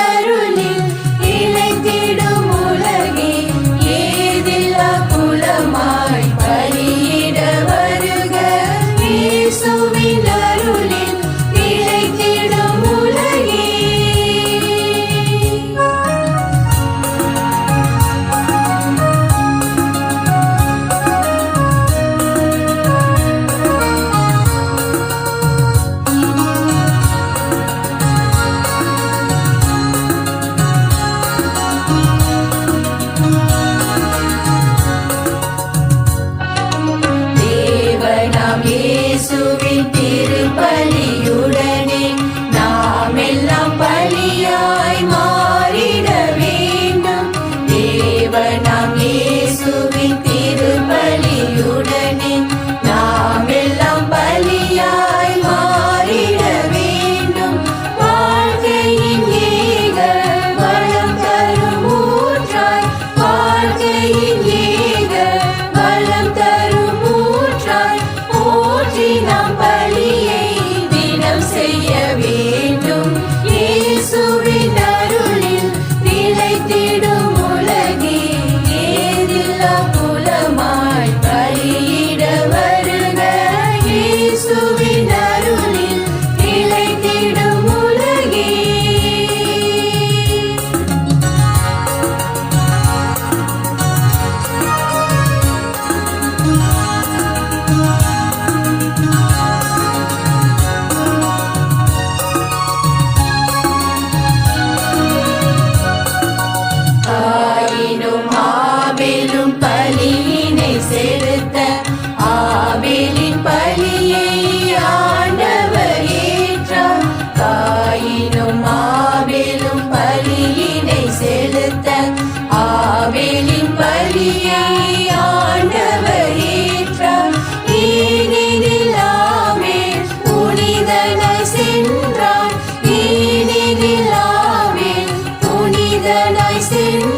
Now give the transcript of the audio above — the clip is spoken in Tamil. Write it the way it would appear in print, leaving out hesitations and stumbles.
அருளில் இளைத்திடும் உலகே ஏதில்லா குலமாய் பலியிட வருக. இயேசுவின் அருளில் இளைத்திடும் உலகே. இயேசுவின் திருப்பலியுடனே நாம் எல்லாம் பலியாய் மாறிட வேண்டும். தேவனாம் இயேசுவின் திருப்பலியுடனே நாம் எல்லாம் பலியாய் மாறிட வேண்டும். வாழ்க்கையின் ஏக வளம் தரும் ஊற்றாய், வாழ்க்கையின் ஏக வளம் தரும் ஊற்றாய் ஊற்றி நாம் பலியை தினம் செய்ய வேண்டும். இயேசுவின் அருளில் நிலைத்திடும் உலகே ஏதில்லா குலமாய் பலியிட வருக. இயேசுவின் அருளில் நிலைத்திடும் உலகே. காயினும் ஆபேலும் பலியினை செலுத்த ஆபேலின் பலியை ஆண்டவர் ஏற்றார். காயினும் ஆபேலும் பலியினை செலுத்த ஆபேலின் பலியை ஆண்டவர் ஏற்றார். ஏனெனில் ஆபேல் புனிதனாய் சென்றார், ஏனெனில் ஆபேல் புனிதனாய் சென்றார்.